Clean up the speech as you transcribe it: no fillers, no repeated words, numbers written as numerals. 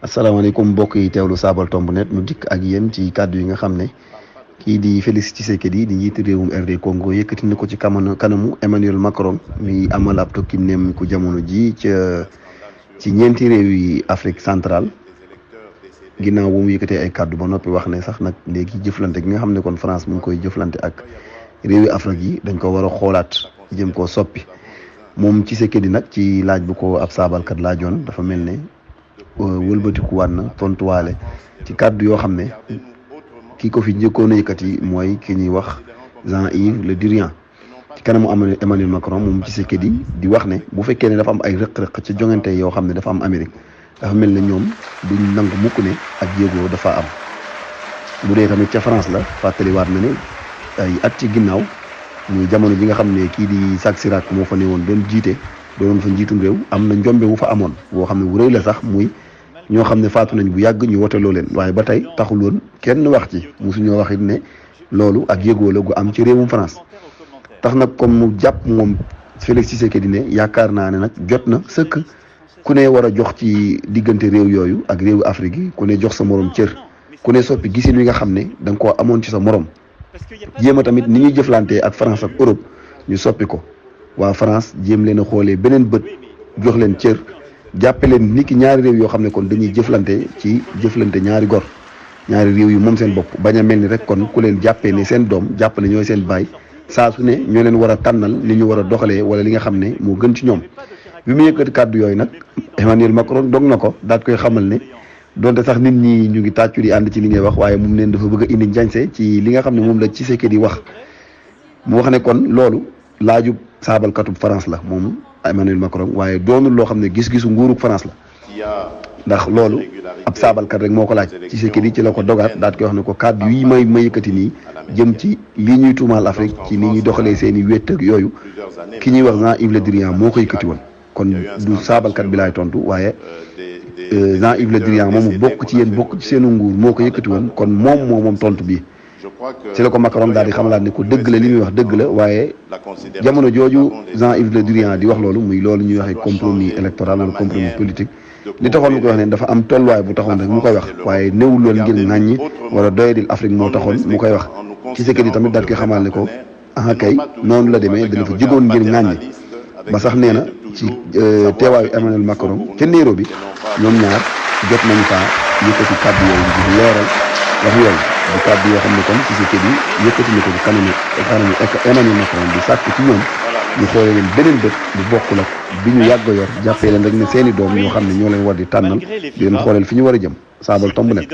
asalaamaaleykum mbokk yi teewlu Saabal Tomb net nu dikk ak yéen ci kàddu yi nga xam ne kii di Félix Tshisekedi di njiitu réewum RD Congo yëkkati na ko ci kanamu Emmanuel Macron mi amal ab tukki nemmiku jamono ji ci ñeenti réew yi Afrique centrale ginnaaw bu mu yëkkatee ay kàddu ba noppi wax ne sax nag léegi jëflante gi nga xam ne kon France mu ngi koy jëflante ak réew yi Afrique yi dañ ko war a xoolaat jëm koo soppi moom Tshisekedi nag ci laaj bu ko ab saabalkat laajoon dafa mel ne wëlbatikuwaat na tontuwaale ci kàddu yoo xam ne ki ko fi njëkkoon a yëkkati mooy ki ñuy wax Jean-Yves Le Drian ci kanamu Emmanuel Macron moom Tshisekedi di wax ne bu fekkee ne dafa am ay rëq-rëq ci joŋante yoo xam ne dafa am Amérique dafa mel ne ñoom duñ nangu mukk ne ak yéegoo dafa am. bu dee tamit ca France la fàttaliwaat na ne ay at ci ginnaaw muy jamono ji nga xam ne kii di Jacques Chirac moo fa ne woon doon jiite doonoon fa njiitum réew am na njombe wu fa amoon boo xam ne bu rëy la sax muy ñoo xam ne faatu nañ bu yàgg ñu woteloo leen waaye ba tey taxul woon kenn wax ci mosuñoo wax it ne loolu ak yëgoo la gu am ci réewum France tax nag comme mu jàpp moom Félix Tshisekedi ne yaakaar naa ne nag jot na sëkk ku ne war a jox ci diggante réew yooyu ak réewu Afrique yi ku ne jox sa morom cër ku ne soppi gisin wi nga xam ne da nga koo amoon ci sa morom jéem a tamit ni ñuy jëflantee ak France ak Europe ñu soppi ko waa France jéem leen a xoolee beneen bët jox leen cër jàppe leen ni ki ñaari réew yoo xam ne kon dañuy jëflante ci jëflante ñaari gor ñaari réew yu moom seen bopp bañ a mel ni rek kon ku leen jàppee ne seen doom jàpp ne ñooy seen baay saa su ne ñoo leen war a tànnal ni ñu war a doxalee wala li nga xam ne moo gën ci ñoom bi mu yëkkati kàddu yooyu nag Emmanuel Macron dog na ko daat koy xamal ne donte sax nit ñi ñu ngi tàccu di ànd ci li ngay wax waaye moom neen dafa bëgg a indi njañse ci li nga xam ne moom la Tshisekedi wax mu wax ne kon loolu laajub saabalkatub France la moom Emmanuel Macron waaye doonul loo xam ne gis-gisu nguurug France la ndax loolu ab saabalkat rek moo ko laaj Tshisekedi ci la ko dogaat daat koy wax ne ko kàddu yi may yëkkati nii jëm ci lii ñuy tuumaal Afrique ci ni ñuy doxalee seen i wétt ak yooyu ki ñuy wax Jean-Yves Le Drian moo ko yëkkati woon kon du saabalkat bi laay tontu waaye Jean-Yves Le Drian moomu bokk ci yéen bokk ci seenu nguur moo ko yëkkati woon kon moom tontu bi ci la ko Macron daal di xamalaat ne ko dëgg la li muy wax dëgg la waaye jamono jooju Jean-Yves Le Drian di wax loolu muy loolu ñuy waxee compromis électoral wala compromis politique li taxoon mu koy wax ne dafa am tolluwaay bu taxoon rek mu koy wax waaye néewul woon ngir ŋàññi wala doyadil Afrique moo taxoon mu koy wax Tshisekedi tamit daal koy xamal ne ko ah kay noonu la demee dana fa jógoon ngir ŋàññi ba sax nee na ci teewaayu Emmanuel Macron ca Nairobi ñoom ñaar jot nañu faa yëkkati kàddu yooyu di leeral wax yooyu di kàddu yoo xam ne kon Tshisekedi yëkkati na ko ci kanamu Emmanuel Macron di sàkk ci ñoom ñu xoolee leen beneen bët bu bokkul ak bi ñu yàgg yor jàppee leen rek ne seeni doom ñoo xam ne ñoo leen war di tànnal di leen xooleel fi ñu war a jëm Saabal Tomb net